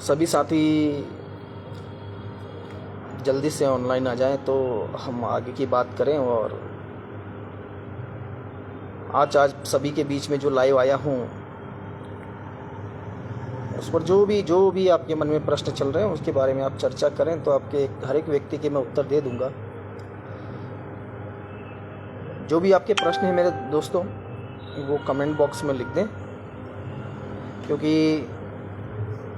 सभी साथी जल्दी से ऑनलाइन आ जाएं तो हम आगे की बात करें। और आज सभी के बीच में जो लाइव आया हूँ उस पर जो भी आपके मन में प्रश्न चल रहे हैं उसके बारे में आप चर्चा करें तो आपके हर एक व्यक्ति के मैं उत्तर दे दूंगा। जो भी आपके प्रश्न हैं मेरे दोस्तों वो कमेंट बॉक्स में लिख दें, क्योंकि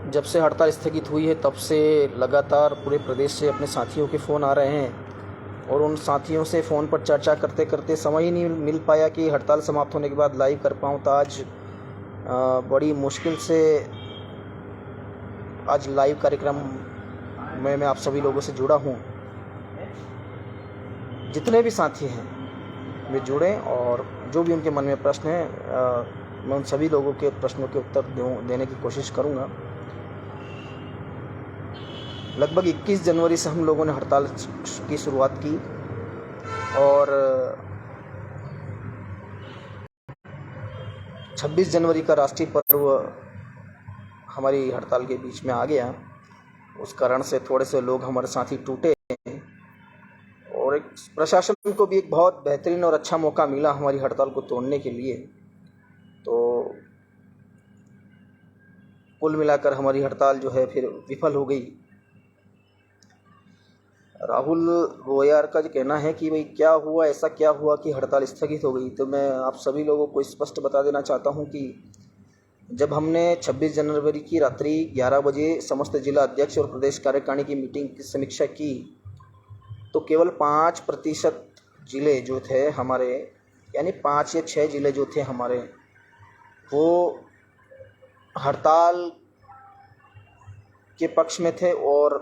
जब से हड़ताल स्थगित हुई है तब से लगातार पूरे प्रदेश से अपने साथियों के फ़ोन आ रहे हैं और उन साथियों से फ़ोन पर चर्चा करते करते समय ही नहीं मिल पाया कि हड़ताल समाप्त होने के बाद लाइव कर पाऊँ। तो आज बड़ी मुश्किल से आज लाइव कार्यक्रम में मैं आप सभी लोगों से जुड़ा हूँ। जितने भी साथी हैं वे जुड़ें और जो भी उनके मन में प्रश्न हैं मैं उन सभी लोगों के प्रश्नों के उत्तर देने की कोशिश करूँगा। लगभग 21 जनवरी से हम लोगों ने हड़ताल की शुरुआत की और 26 जनवरी का राष्ट्रीय पर्व हमारी हड़ताल के बीच में आ गया। उस कारण से थोड़े से लोग हमारे साथी टूटे और एक प्रशासन को भी एक बहुत बेहतरीन और अच्छा मौका मिला हमारी हड़ताल को तोड़ने के लिए। तो कुल मिलाकर हमारी हड़ताल जो है फिर विफल हो गई। राहुल गोयार का जो कहना है कि भाई क्या हुआ, ऐसा क्या हुआ कि हड़ताल स्थगित हो गई, तो मैं आप सभी लोगों को स्पष्ट बता देना चाहता हूं कि जब हमने 26 जनवरी की रात्रि 11 बजे समस्त जिला अध्यक्ष और प्रदेश कार्यकारिणी की मीटिंग की समीक्षा की तो केवल 5% जिले जो थे हमारे, यानी 5 या 6 जिले जो थे हमारे, वो हड़ताल के पक्ष में थे और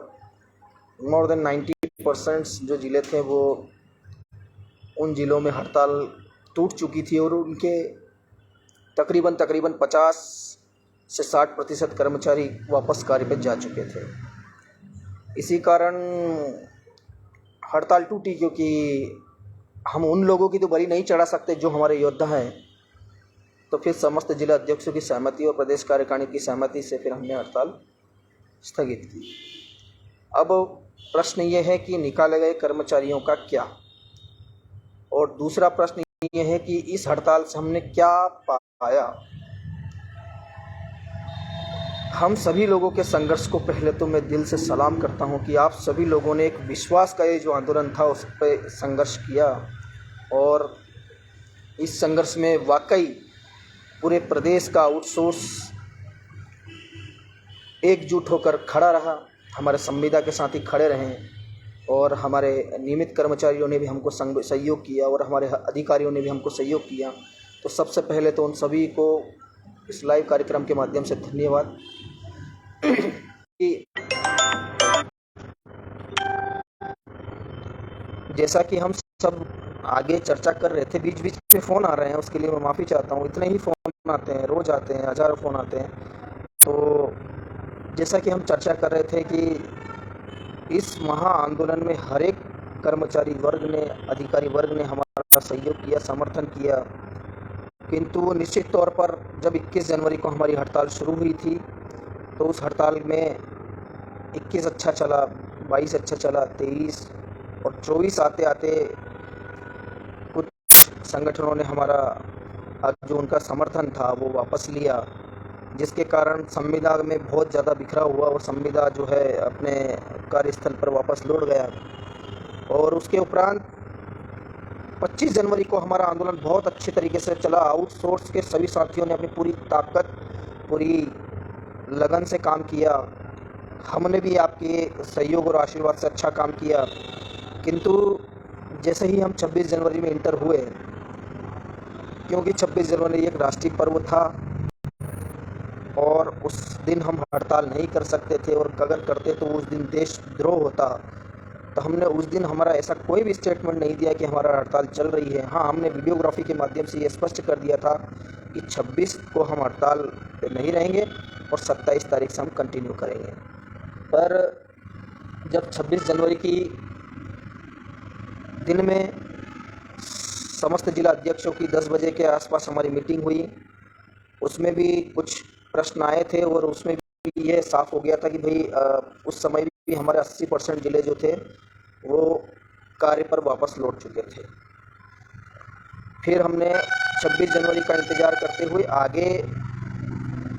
मोर देन 90% जो ज़िले थे वो उन ज़िलों में हड़ताल टूट चुकी थी और उनके तकरीबन 50 से 60% कर्मचारी वापस कार्य पर जा चुके थे। इसी कारण हड़ताल टूटी, क्योंकि हम उन लोगों की तो बलि नहीं चढ़ा सकते जो हमारे योद्धा हैं। तो फिर समस्त जिला अध्यक्षों की सहमति और प्रदेश कार्यकारिणी की सहमति से फिर हमने हड़ताल स्थगित की। अब प्रश्न ये है कि निकाले गए कर्मचारियों का क्या, और दूसरा प्रश्न ये है कि इस हड़ताल से हमने क्या पाया। हम सभी लोगों के संघर्ष को पहले तो मैं दिल से सलाम करता हूं कि आप सभी लोगों ने एक विश्वास का ये जो आंदोलन था उस पर संघर्ष किया और इस संघर्ष में वाकई पूरे प्रदेश का आउटसोर्स एकजुट होकर खड़ा रहा। हमारे संविदा के साथी खड़े रहे और हमारे नियमित कर्मचारियों ने भी हमको सहयोग किया और हमारे अधिकारियों ने भी हमको सहयोग किया। तो सबसे पहले तो उन सभी को इस लाइव कार्यक्रम के माध्यम से धन्यवाद। जैसा कि हम सब आगे चर्चा कर रहे थे, बीच बीच में फ़ोन आ रहे हैं, उसके लिए मैं माफ़ी चाहता हूँ। इतने ही फ़ोन आते हैं, रोज़ आते हैं, हज़ारों फ़ोन आते हैं। तो जैसा कि हम चर्चा कर रहे थे कि इस महा आंदोलन में हर एक कर्मचारी वर्ग ने, अधिकारी वर्ग ने हमारा सहयोग किया, समर्थन किया। किंतु निश्चित तौर पर जब 21 जनवरी को हमारी हड़ताल शुरू हुई थी तो उस हड़ताल में 21 अच्छा चला, 22 अच्छा चला, 23 और 24 आते आते कुछ संगठनों ने हमारा जो उनका समर्थन था वो वापस लिया, जिसके कारण संविदा में बहुत ज़्यादा बिखरा हुआ और संविदा जो है अपने कार्यस्थल पर वापस लौट गया। और उसके उपरांत 25 जनवरी को हमारा आंदोलन बहुत अच्छे तरीके से चला। आउटसोर्स के सभी साथियों ने अपनी पूरी ताकत, पूरी लगन से काम किया। हमने भी आपके सहयोग और आशीर्वाद से अच्छा काम किया। किंतु जैसे ही हम 26 जनवरी में इंटर हुए, क्योंकि 26 जनवरी एक राष्ट्रीय पर्व था और उस दिन हम हड़ताल नहीं कर सकते थे और अगर करते तो उस दिन देशद्रोह होता। तो हमने उस दिन हमारा ऐसा कोई भी स्टेटमेंट नहीं दिया कि हमारा हड़ताल चल रही है। हाँ, हमने वीडियोग्राफी के माध्यम से ये स्पष्ट कर दिया था कि 26 को हम हड़ताल पे नहीं रहेंगे और 27 तारीख से हम कंटिन्यू करेंगे। पर जब 26 जनवरी की दिन में समस्त जिला अध्यक्षों की 10 बजे के आसपास हमारी मीटिंग हुई, उसमें भी कुछ प्रश्न आए थे और उसमें ये साफ हो गया था कि भाई उस समय भी हमारे 80% जिले जो थे वो कार्य पर वापस लौट चुके थे। फिर हमने 26 जनवरी का इंतज़ार करते हुए आगे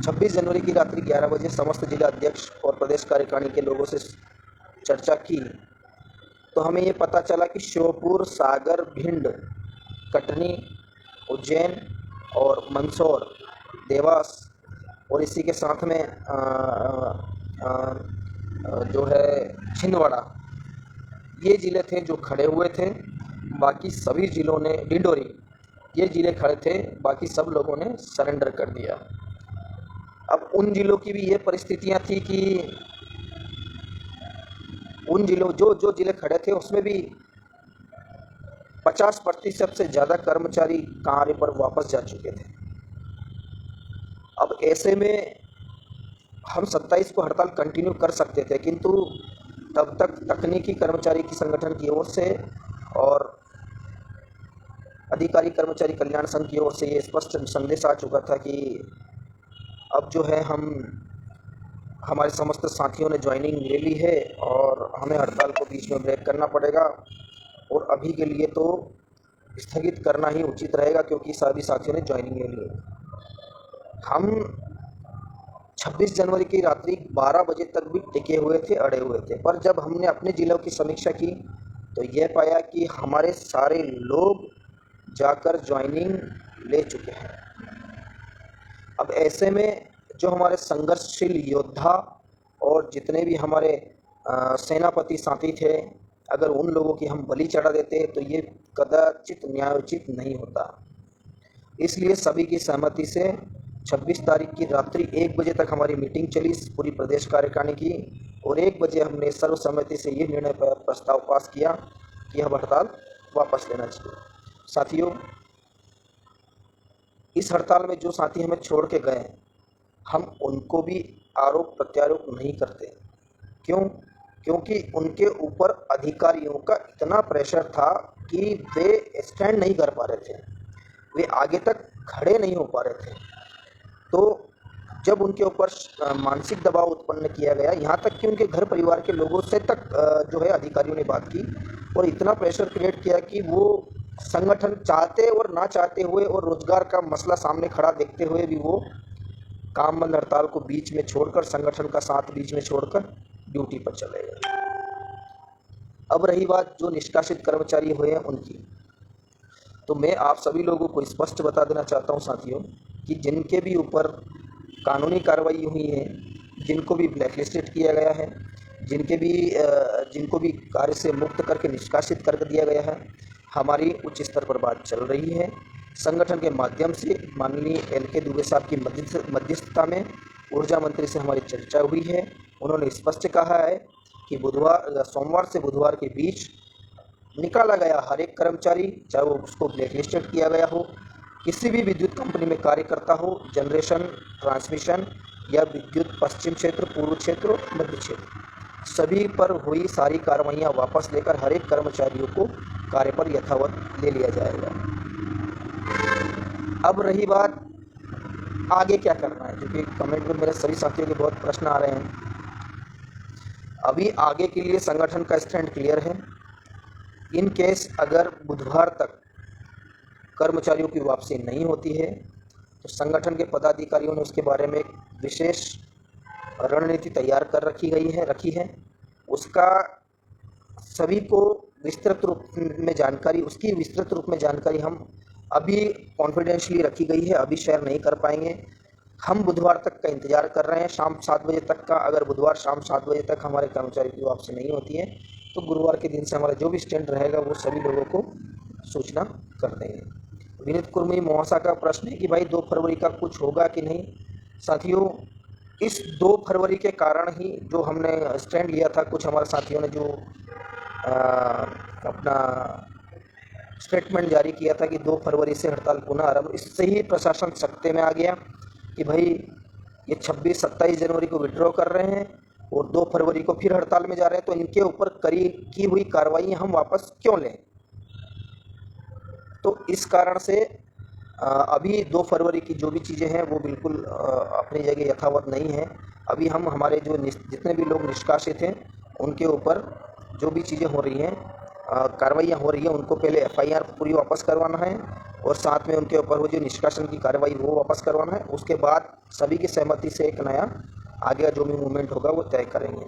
26 जनवरी की रात्रि 11 बजे समस्त जिला अध्यक्ष और प्रदेश कार्यकारिणी के लोगों से चर्चा की, तो हमें ये पता चला कि श्योपुर, सागर, भिंड, कटनी, उज्जैन और मंदसौर, देवास और इसी के साथ में जो है छिंदवाड़ा, ये ज़िले थे जो खड़े हुए थे। बाकी सभी ज़िलों ने, डिंडोरी, ये ज़िले खड़े थे, बाकी सब लोगों ने सरेंडर कर दिया। अब उन ज़िलों की भी ये परिस्थितियाँ थी कि उन ज़िलों जो ज़िले खड़े थे उसमें भी 50% से ज़्यादा कर्मचारी कार्य पर वापस जा चुके थे। अब ऐसे में हम 27 को हड़ताल कंटिन्यू कर सकते थे, किंतु तब तक तकनीकी कर्मचारी की संगठन की ओर से और अधिकारी कर्मचारी कल्याण संघ की ओर से ये स्पष्ट संदेश आ चुका था कि अब जो है हमारे समस्त साथियों ने ज्वाइनिंग ले ली है और हमें हड़ताल को बीच में ब्रेक करना पड़ेगा, और अभी के लिए तो स्थगित करना ही उचित रहेगा क्योंकि सभी साथियों ने ज्वाइनिंग ले ली है। हम 26 जनवरी की रात्रि 12 बजे तक भी टिके हुए थे, अड़े हुए थे, पर जब हमने अपने ज़िलों की समीक्षा की तो यह पाया कि हमारे सारे लोग जाकर ज्वाइनिंग ले चुके हैं। अब ऐसे में जो हमारे संघर्षशील योद्धा और जितने भी हमारे सेनापति साथी थे, अगर उन लोगों की हम बलि चढ़ा देते तो ये कदाचित न्यायोचित नहीं होता। इसलिए सभी की सहमति से 26 तारीख की रात्रि 1 बजे तक हमारी मीटिंग चली पूरी प्रदेश कार्यकारिणी की, और 1 बजे हमने सर्वसम्मति से ये निर्णय पर प्रस्ताव पास किया कि अब हड़ताल वापस लेना चाहिए। साथियों, इस हड़ताल में जो साथी हमें छोड़ के गए, हम उनको भी आरोप प्रत्यारोप नहीं करते। क्यों? क्योंकि उनके ऊपर अधिकारियों का इतना प्रेशर था कि वे स्टैंड नहीं कर पा रहे थे, वे आगे तक खड़े नहीं हो पा रहे थे। तो जब उनके ऊपर मानसिक दबाव उत्पन्न किया गया, यहाँ तक कि उनके घर परिवार के लोगों से तक जो है अधिकारियों ने बात की और इतना प्रेशर क्रिएट किया कि वो संगठन चाहते और ना चाहते हुए और रोजगार का मसला सामने खड़ा देखते हुए भी वो काम बंद हड़ताल को बीच में छोड़कर, संगठन का साथ बीच में छोड़कर ड्यूटी पर चले गए। अब रही बात जो निष्कासित कर्मचारी हुए हैं उनकी, तो मैं आप सभी लोगों को स्पष्ट बता देना चाहता हूं साथियों कि जिनके भी ऊपर कानूनी कार्रवाई हुई है, जिनको भी ब्लैकलिस्टेड किया गया है, जिनको भी कार्य से मुक्त करके निष्कासित कर दिया गया है, हमारी उच्च स्तर पर बात चल रही है। संगठन के माध्यम से माननीय LK दुबे साहब की मध्यस्थता में ऊर्जा मंत्री से हमारी चर्चा हुई है। उन्होंने स्पष्ट कहा है कि सोमवार से बुधवार के बीच निकाला गया हर एक कर्मचारी, चाहे वो उसको ब्लैकलिस्टेड किया गया हो, किसी भी विद्युत कंपनी में कार्य करता हो, जनरेशन, ट्रांसमिशन या विद्युत पश्चिम क्षेत्र, पूर्व क्षेत्र, मध्य क्षेत्र, सभी पर हुई सारी कार्रवाइयाँ वापस लेकर हर एक कर्मचारियों को कार्य पर यथावत ले लिया जाएगा। अब रही बात आगे क्या करना है, क्योंकि कमेंट में मेरे सभी साथियों के बहुत प्रश्न आ रहे हैं। अभी आगे के लिए संगठन का स्टैंड क्लियर है। इन केस अगर बुधवार तक कर्मचारियों की वापसी नहीं होती है तो संगठन के पदाधिकारियों ने उसके बारे में एक विशेष रणनीति तैयार कर रखी है। उसका सभी को विस्तृत रूप में जानकारी हम अभी कॉन्फिडेंशियली रखी गई है, अभी शेयर नहीं कर पाएंगे। हम बुधवार तक का इंतजार कर रहे हैं, शाम 7 बजे तक का। अगर बुधवार शाम 7 बजे तक हमारे कर्मचारी की वापसी नहीं होती है तो गुरुवार के दिन से हमारा जो भी स्टैंड रहेगा वो सभी लोगों को सूचना कर देंगे। विनीत कुर्मी मोहासा का प्रश्न है कि भाई 2 फरवरी का कुछ होगा कि नहीं। साथियों, इस 2 फरवरी के कारण ही जो हमने स्टैंड लिया था, कुछ हमारे साथियों ने जो अपना स्टेटमेंट जारी किया था कि 2 फरवरी से हड़ताल पुनः आरंभ, इससे ही प्रशासन सख्ते में आ गया कि भाई ये 26-27 जनवरी को विड्रॉ कर रहे हैं और 2 फरवरी को फिर हड़ताल में जा रहे हैं, तो इनके ऊपर की हुई कार्रवाई हम वापस क्यों लें। तो इस कारण से अभी 2 फरवरी की जो भी चीज़ें हैं वो बिल्कुल अपनी जगह यथावत नहीं है। अभी हम हमारे जो जितने भी लोग निष्कासित हैं उनके ऊपर जो भी चीज़ें हो रही हैं, कार्रवाइयाँ हो रही हैं, उनको पहले एफआईआर पूरी वापस करवाना है और साथ में उनके ऊपर वो जो निष्कासन की कार्रवाई वो वापस करवाना है। उसके बाद सभी की सहमति से एक नया आगे का जो भी मूवमेंट होगा वो तय करेंगे।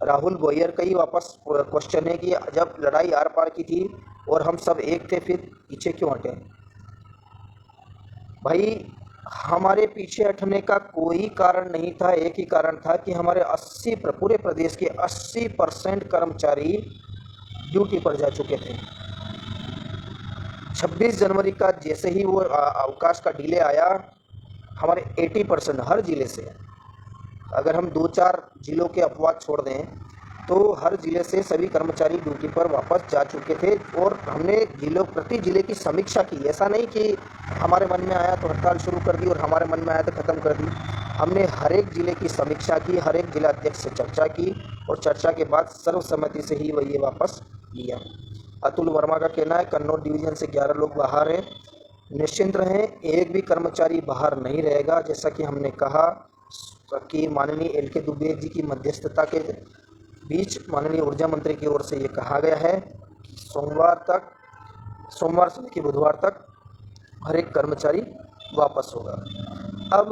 राहुल बोयर का ही वापस क्वेश्चन है कि जब लड़ाई आर पार की थी और हम सब एक थे, फिर पीछे क्यों हटे? भाई, हमारे पीछे हटने का कोई कारण नहीं था। एक ही कारण था कि हमारे पूरे प्रदेश के 80% कर्मचारी ड्यूटी पर जा चुके थे। 26 जनवरी का जैसे ही वो अवकाश का डिले आया, हमारे 80% हर जिले से, अगर हम 2-4 जिलों के अपवाद छोड़ दें तो हर जिले से सभी कर्मचारी ड्यूटी पर वापस जा चुके थे और हमने प्रति जिले की समीक्षा की। ऐसा नहीं कि हमारे मन में आया तो हड़ताल शुरू कर दी और हमारे मन में आया तो ख़त्म कर दी। हमने हर एक जिले की समीक्षा की, हर एक जिला अध्यक्ष से चर्चा की और चर्चा के बाद सर्वसम्मति से ही वह ये वापस लिया। अतुल वर्मा का कहना है कन्नौज डिवीज़न से 11 लोग बाहर हैं। निश्चिंत रहें, एक भी कर्मचारी बाहर नहीं रहेगा। जैसा कि हमने कहा कि माननीय एल.के. दुबे जी की मध्यस्थता के बीच माननीय ऊर्जा मंत्री की ओर से ये कहा गया है कि सोमवार से लेकर बुधवार तक हर एक कर्मचारी वापस होगा। अब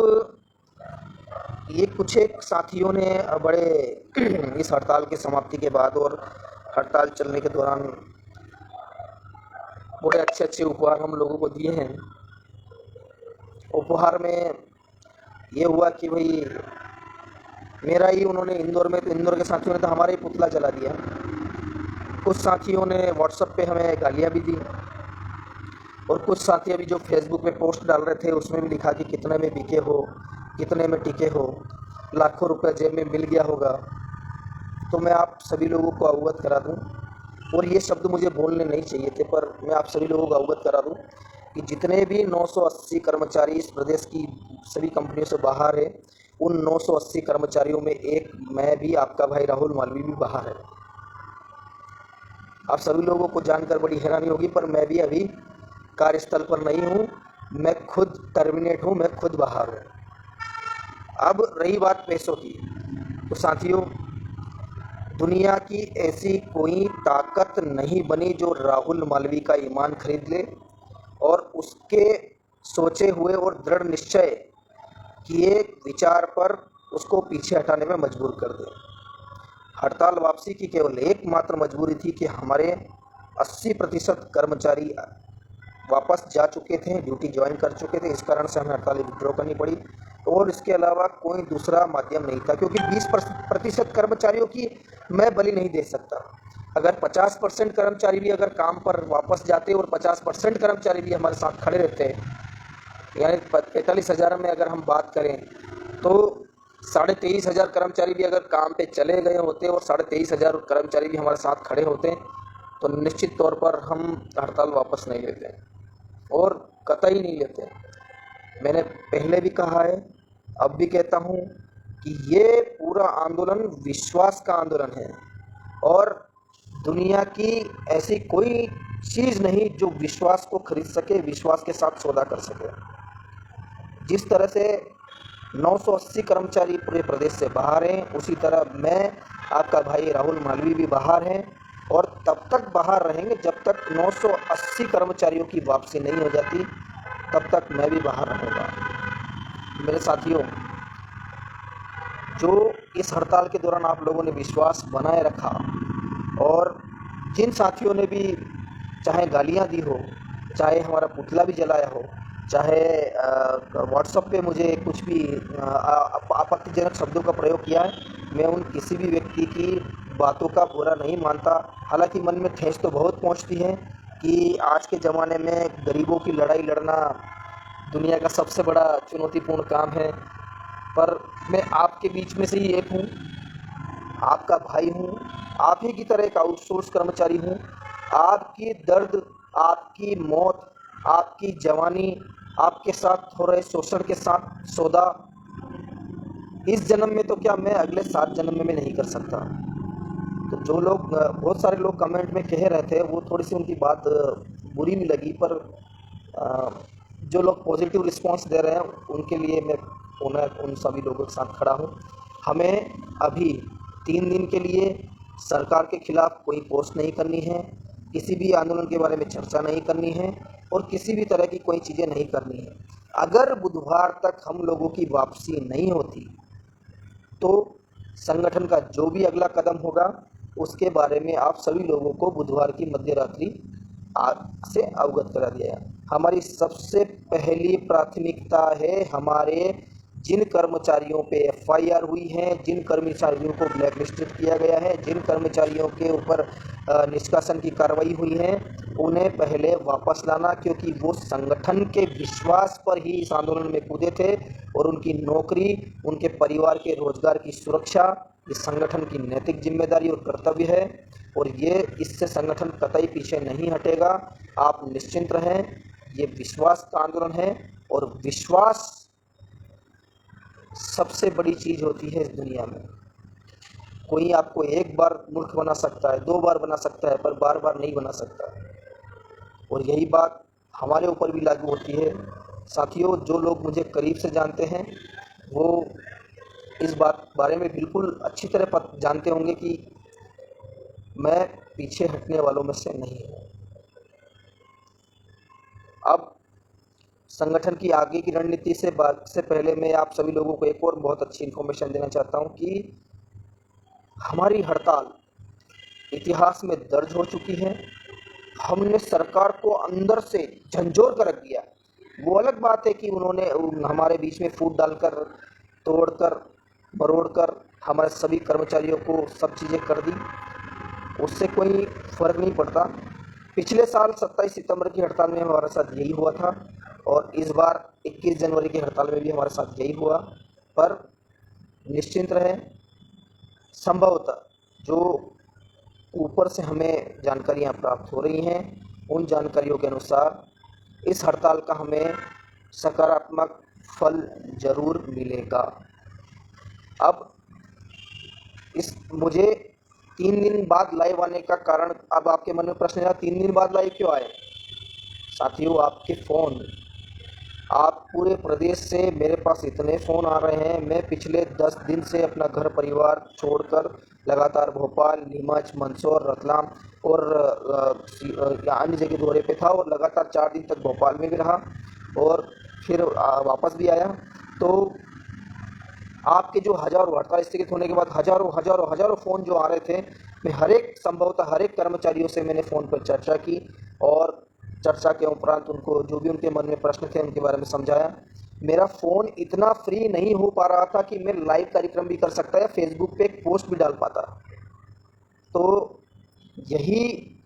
ये कुछ एक साथियों ने बड़े इस हड़ताल की समाप्ति के बाद और हड़ताल चलने के दौरान बड़े अच्छे अच्छे उपहार हम लोगों को दिए हैं। उपहार में ये हुआ कि भाई मेरा ही उन्होंने इंदौर के साथियों ने तो हमारा ही पुतला जला दिया। कुछ साथियों ने व्हाट्सएप पे हमें गालियाँ भी दी और कुछ साथी अभी जो फेसबुक पे पोस्ट डाल रहे थे उसमें भी लिखा कि कितने में बिके हो, कितने में टिके हो, लाखों रुपए जेब में मिल गया होगा। तो मैं आप सभी लोगों को अवगत करा दूं, और ये शब्द मुझे बोलने नहीं चाहिए थे पर मैं आप सभी लोगों को अवगत करा दूं कि जितने भी 980 कर्मचारी इस प्रदेश की सभी कंपनियों से बाहर है, उन 980 कर्मचारियों में एक मैं भी, आपका भाई राहुल मालवी भी बाहर है। आप सभी लोगों को जानकर बड़ी हैरानी होगी पर मैं भी अभी कार्यस्थल पर नहीं हूँ, मैं खुद टर्मिनेट हूँ, मैं खुद बाहर हूँ। अब रही बात पैसों की, तो साथियों, दुनिया की ऐसी कोई ताकत नहीं बनी जो राहुल मालवी का ईमान खरीद ले और उसके सोचे हुए और दृढ़ निश्चय किए विचार पर उसको पीछे हटाने में मजबूर कर दे। हड़ताल वापसी की केवल एकमात्र मजबूरी थी कि हमारे 80% कर्मचारी वापस जा चुके थे, ड्यूटी ज्वाइन कर चुके थे, इस कारण से हमें हड़ताल विड्रॉ करनी पड़ी और इसके अलावा कोई दूसरा माध्यम नहीं था, क्योंकि 20% कर्मचारियों की मैं बलि नहीं दे सकता। अगर 50% कर्मचारी भी अगर काम पर वापस जाते और 50% कर्मचारी भी हमारे साथ खड़े रहते, यानी 45,000 में अगर हम बात करें तो 23,500 कर्मचारी भी अगर काम पे चले गए होते और 23,500 कर्मचारी भी हमारे साथ खड़े होते तो निश्चित तौर पर हम हड़ताल वापस नहीं लेते और कतई नहीं लेते। मैंने पहले भी कहा है, अब भी कहता हूँ कि ये पूरा आंदोलन विश्वास का आंदोलन है और दुनिया की ऐसी कोई चीज़ नहीं जो विश्वास को खरीद सके, विश्वास के साथ सौदा कर सके। जिस तरह से 980 कर्मचारी पूरे प्रदेश से बाहर हैं, उसी तरह मैं, आपका भाई राहुल मालवी भी बाहर हैं और तब तक बाहर रहेंगे जब तक 980 कर्मचारियों की वापसी नहीं हो जाती, तब तक मैं भी बाहर रहूँगा। मेरे साथियों, जो इस हड़ताल के दौरान आप लोगों ने विश्वास बनाए रखा और जिन साथियों ने भी चाहे गालियाँ दी हो, चाहे हमारा पुतला भी जलाया हो, चाहे व्हाट्सएप पे मुझे कुछ भी आपत्तिजनक शब्दों का प्रयोग किया है, मैं उन किसी भी व्यक्ति की बातों का बुरा नहीं मानता। हालांकि मन में ठेस तो बहुत पहुंचती है कि आज के ज़माने में गरीबों की लड़ाई लड़ना दुनिया का सबसे बड़ा चुनौतीपूर्ण काम है, पर मैं आपके बीच में से ही एक हूँ, आपका भाई हूँ, आप ही की तरह एक आउटसोर्स कर्मचारी हूँ। आपकी दर्द, आपकी मौत, आपकी जवानी, आपके साथ हो रहे शोषण के साथ सौदा इस जन्म में तो क्या, मैं अगले 7 जन्म में नहीं कर सकता। तो जो लोग, बहुत सारे लोग कमेंट में कह रहे थे, वो थोड़ी सी उनकी बात बुरी भी लगी, पर जो लोग पॉजिटिव रिस्पांस दे रहे हैं उनके लिए मैं उन सभी लोगों के साथ खड़ा हूँ। हमें अभी 3 दिन के लिए सरकार के खिलाफ कोई पोस्ट नहीं करनी है, किसी भी आंदोलन के बारे में चर्चा नहीं करनी है और किसी भी तरह की कोई चीज़ें नहीं करनी है। अगर बुधवार तक हम लोगों की वापसी नहीं होती तो संगठन का जो भी अगला कदम होगा उसके बारे में आप सभी लोगों को बुधवार की मध्य रात्रि से अवगत करा दिया है। हमारी सबसे पहली प्राथमिकता है हमारे जिन कर्मचारियों पे एफआईआर हुई है, जिन कर्मचारियों को ब्लैक लिस्टेड किया गया है, जिन कर्मचारियों के ऊपर निष्कासन की कार्रवाई हुई है, उन्हें पहले वापस लाना, क्योंकि वो संगठन के विश्वास पर ही इस आंदोलन में कूदे थे और उनकी नौकरी, उनके परिवार के रोजगार की सुरक्षा इस संगठन की नैतिक जिम्मेदारी और कर्तव्य है और ये इससे संगठन कतई पीछे नहीं हटेगा। आप निश्चिंत रहें, ये विश्वास का आंदोलन है और विश्वास सबसे बड़ी चीज़ होती है इस दुनिया में। कोई आपको एक बार मूर्ख बना सकता है, 2 बार बना सकता है, पर बार बार नहीं बना सकता। और यही बात हमारे ऊपर भी लागू होती है। साथियों, जो लोग मुझे करीब से जानते हैं वो इस बारे में बिल्कुल अच्छी तरह जानते होंगे कि मैं पीछे हटने वालों में से नहीं हूँ। अब संगठन की आगे की रणनीति से पहले मैं आप सभी लोगों को एक और बहुत अच्छी इन्फॉर्मेशन देना चाहता हूँ कि हमारी हड़ताल इतिहास में दर्ज हो चुकी है। हमने सरकार को अंदर से झंझोर कर रख दिया। वो अलग बात है कि उन्होंने हमारे बीच में फूट डालकर, तोड़कर, मरोड़कर हमारे सभी कर्मचारियों को सब चीज़ें कर दी, उससे कोई फर्क नहीं पड़ता। पिछले साल 27 सितंबर की हड़ताल में हमारे साथ यही हुआ था और इस बार 21 जनवरी की हड़ताल में भी हमारे साथ यही हुआ। पर निश्चिंत रहें, संभवतः जो ऊपर से हमें जानकारियां प्राप्त हो रही हैं उन जानकारियों के अनुसार इस हड़ताल का हमें सकारात्मक फल जरूर मिलेगा। अब मुझे 3 दिन बाद लाइव आने का कारण, अब आपके मन में प्रश्न है 3 दिन बाद लाइव क्यों आए? साथियों, आपके फ़ोन, आप पूरे प्रदेश से मेरे पास इतने फ़ोन आ रहे हैं। मैं पिछले 10 दिन से अपना घर परिवार छोड़कर लगातार भोपाल, नीमच, मंदसौर, रतलाम और अन्य जगह दौरे पे था और लगातार 4 दिन तक भोपाल में भी रहा और फिर वापस भी आया। तो आपके जो हज़ारों हड़ताल स्थगित होने के बाद हज़ारों फ़ोन जो आ रहे थे, मैं संभवतः हर एक कर्मचारियों से मैंने फ़ोन पर चर्चा की और चर्चा के उपरांत उनको जो भी उनके मन में प्रश्न थे उनके बारे में समझाया। मेरा फ़ोन इतना फ्री नहीं हो पा रहा था कि मैं लाइव कार्यक्रम भी कर सकता या फेसबुक पे एक पोस्ट भी डाल पाता। तो यही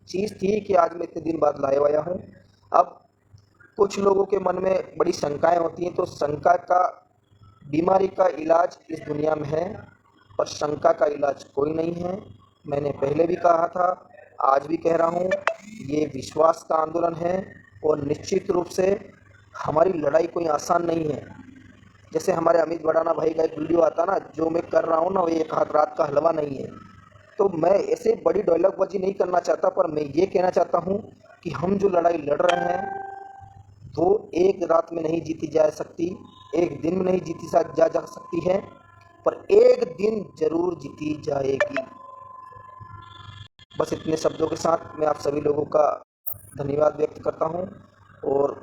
चीज़ थी कि आज मैं इतने दिन बाद लाइव आया हूँ। अब कुछ लोगों के मन में बड़ी शंकाएं होती हैं, तो शंका का, बीमारी का इलाज इस दुनिया में है पर शंका का इलाज कोई नहीं है। मैंने पहले भी कहा था, आज भी कह रहा हूँ, ये विश्वास का आंदोलन है और निश्चित रूप से हमारी लड़ाई कोई आसान नहीं है। जैसे हमारे अमित भड़ाना भाई का एक वीडियो आता ना, जो मैं कर रहा हूँ ना, वो एक हाथ रात का हलवा नहीं है। तो मैं ऐसे बड़ी डायलॉगबाजी नहीं करना चाहता, पर मैं ये कहना चाहता हूँ कि हम जो लड़ाई लड़ रहे हैं वो एक रात में नहीं जीती जा सकती, एक दिन में नहीं जीती जा सकती है, पर एक दिन जरूर जीती जाएगी। बस इतने शब्दों के साथ मैं आप सभी लोगों का धन्यवाद व्यक्त करता हूं और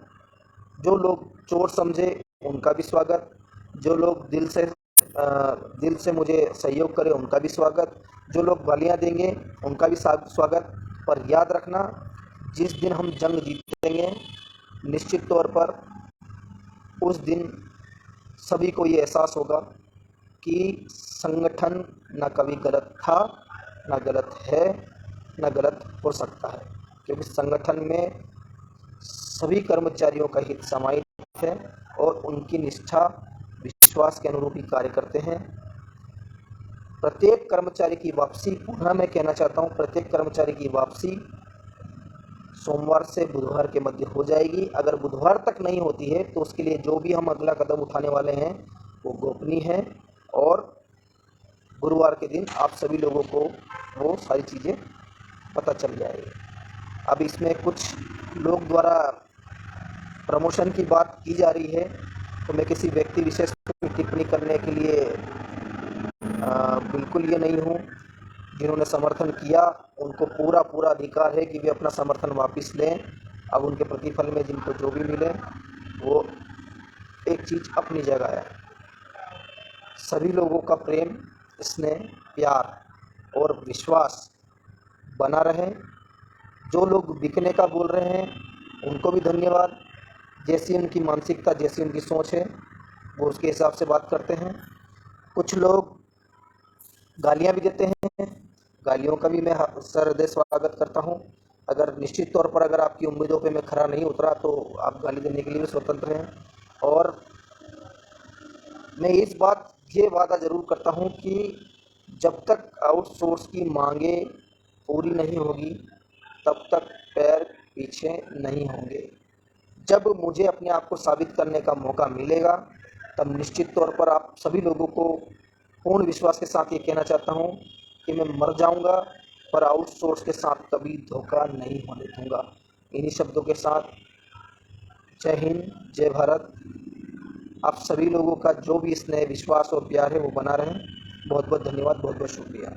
जो लोग चोट समझे उनका भी स्वागत, जो लोग दिल से मुझे सहयोग करें उनका भी स्वागत, जो लोग गालियां देंगे उनका भी स्वागत। पर याद रखना, जिस दिन हम जंग जीतेंगे निश्चित तौर पर उस दिन सभी को ये एहसास होगा कि संगठन न कभी गलत था, न गलत है, न गलत हो सकता है, क्योंकि संगठन में सभी कर्मचारियों का हित समाहित है और उनकी निष्ठा विश्वास के अनुरूप ही कार्य करते हैं। प्रत्येक कर्मचारी की वापसी, पुनः मैं कहना चाहता हूँ, प्रत्येक कर्मचारी की वापसी सोमवार से बुधवार के मध्य हो जाएगी। अगर बुधवार तक नहीं होती है तो उसके लिए जो भी हम अगला कदम उठाने वाले हैं वो गोपनीय है और गुरुवार के दिन आप सभी लोगों को वो सारी चीज़ें पता चल जाएगी। अब इसमें कुछ लोग द्वारा प्रमोशन की बात की जा रही है, तो मैं किसी व्यक्ति विशेष पर टिप्पणी करने के लिए बिल्कुल ये नहीं हूँ। जिन्होंने समर्थन किया उनको पूरा पूरा अधिकार है कि वे अपना समर्थन वापस लें। अब उनके प्रतिफल में जिनको जो भी मिले वो एक चीज़ अपनी जगह है। सभी लोगों का प्रेम, स्नेह, प्यार और विश्वास बना रहे। जो लोग बिकने का बोल रहे हैं उनको भी धन्यवाद। जैसी उनकी मानसिकता, जैसी उनकी सोच है, वो उसके हिसाब से बात करते हैं। कुछ लोग गालियाँ भी देते हैं, गालियों का भी मैं सहृदय स्वागत करता हूँ। अगर निश्चित तौर पर अगर आपकी उम्मीदों पे मैं खरा नहीं उतरा तो आप गाली देने के लिए भी स्वतंत्र हैं। और मैं ये वादा ज़रूर करता हूँ कि जब तक आउटसोर्स की मांगें पूरी नहीं होगी तब तक पैर पीछे नहीं होंगे। जब मुझे अपने आप को साबित करने का मौका मिलेगा तब निश्चित तौर पर आप सभी लोगों को पूर्ण विश्वास के साथ ये कहना चाहता हूँ कि मैं मर जाऊँगा पर आउटसोर्स के साथ कभी धोखा नहीं होने दूँगा। इन्हीं शब्दों के साथ जय हिंद, जय भारत। आप सभी लोगों का जो भी स्नेह, विश्वास और प्यार है वो बना रहे। बहुत बहुत धन्यवाद, बहुत बहुत शुक्रिया।